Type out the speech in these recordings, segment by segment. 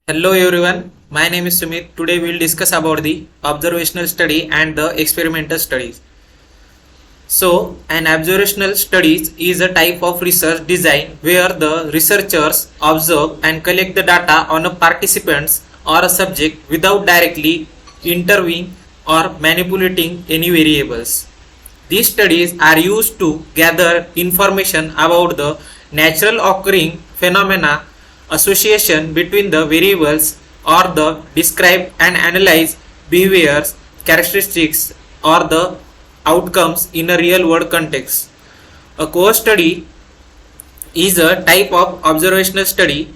Hello everyone, my name is Sumit. Today we will discuss about the observational study and the experimental studies. So, an observational studies is a type of research design where the researchers observe and collect the data on a participants or a subject without directly intervening or manipulating any variables. These studies are used to gather information about the natural occurring phenomena, association between the variables, or the describe and analyze behaviors, characteristics, or the outcomes in a real world context. A core study is a type of observational study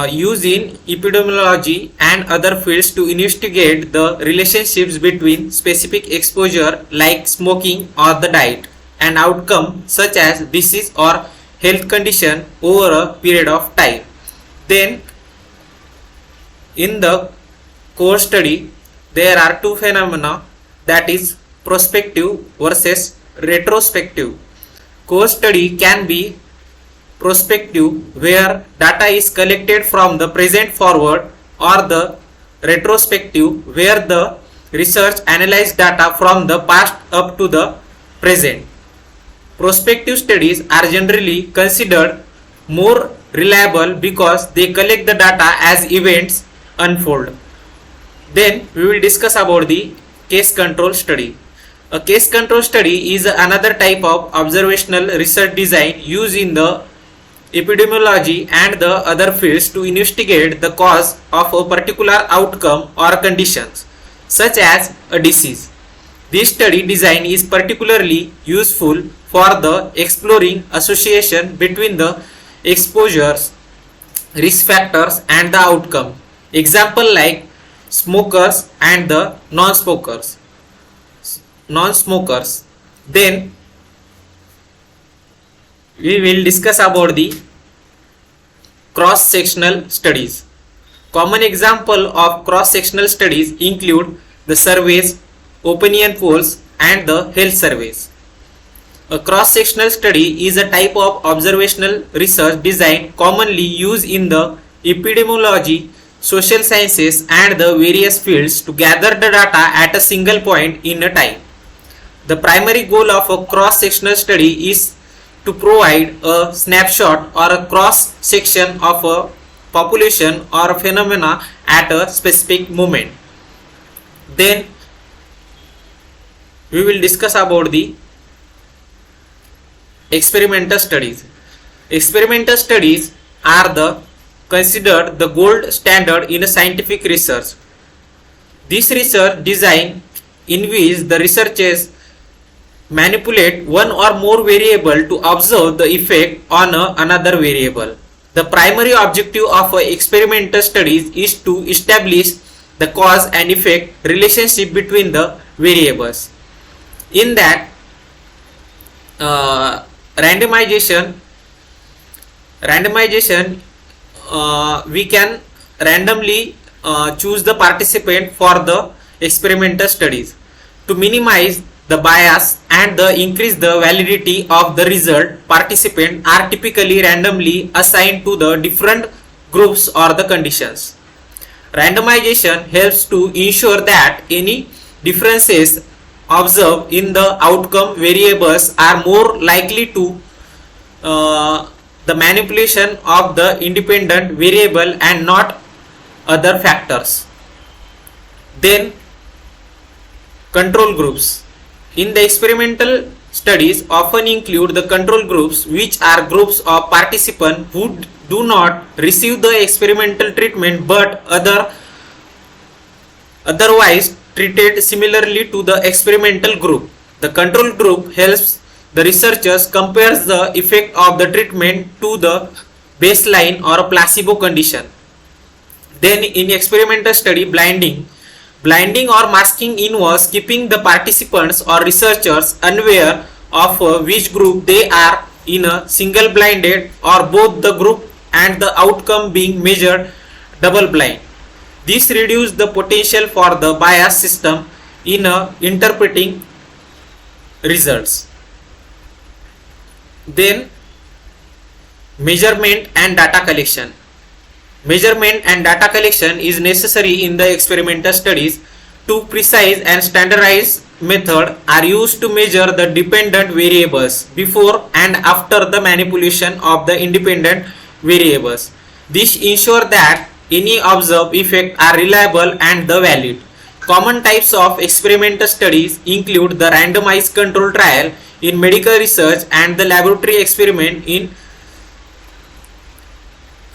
used in epidemiology and other fields to investigate the relationships between specific exposure like smoking or the diet and outcome such as disease or health condition over a period of time. Then in the core study there are two phenomena, that is prospective versus retrospective. Core study can be prospective where data is collected from the present forward, or the retrospective where the research analyzes data from the past up to the present. Prospective studies are generally considered more reliable because they collect the data as events unfold. Then we will discuss about the case control study. A case control study is another type of observational research design used in the epidemiology and the other fields to investigate the cause of a particular outcome or conditions, such as a disease. This study design is particularly useful for the exploring association between the exposures, risk factors, and the outcome. Example like smokers and the non-smokers. Then we will discuss about the cross-sectional studies. Common example of cross-sectional studies include the surveys, opinion polls, and the health surveys. A cross-sectional study is a type of observational research design commonly used in the epidemiology, social sciences, and the various fields to gather the data at a single point in a time. The primary goal of a cross-sectional study is to provide a snapshot or a cross section of a population or a phenomena at a specific moment. Then we will discuss about the experimental studies. Experimental studies are considered the gold standard in scientific research. This research design in which the researchers manipulate one or more variable to observe the effect on another variable. The primary objective of experimental studies is to establish the cause and effect relationship between the variables. In that, randomization, we can randomly choose the participant for the experimental studies to minimize the bias and increase the validity of the result. Participants are typically randomly assigned to the different groups or the conditions. Randomization helps to ensure that any differences observed in the outcome variables are more likely to the manipulation of the independent variable and not other factors. Then control groups. In the experimental studies often include the control groups, which are groups of participants who do not receive the experimental treatment but otherwise treated similarly to the experimental group. The control group helps the researchers compare the effect of the treatment to the baseline or a placebo condition. Then in experimental study, blinding or masking involves keeping the participants or researchers unaware of which group they are in a single blinded or both the group and the outcome being measured double blind. This reduces the potential for the bias system in interpreting results. Then measurement and data collection. Measurement and data collection is necessary in the experimental studies. Two precise and standardized methods are used to measure the dependent variables before and after the manipulation of the independent variables. This ensures that any observed effects are reliable and the valid. Common types of experimental studies include the randomized control trial in medical research and the laboratory experiment in.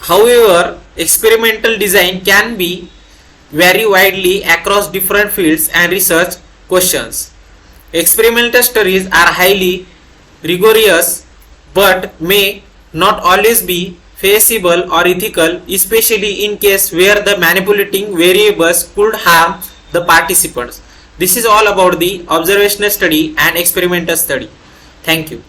However, experimental design can be vary widely across different fields and research questions. Experimental studies are highly rigorous but may not always be feasible or ethical, especially in case where the manipulating variables could harm the participants. This is all about the observational study and experimental study. Thank you.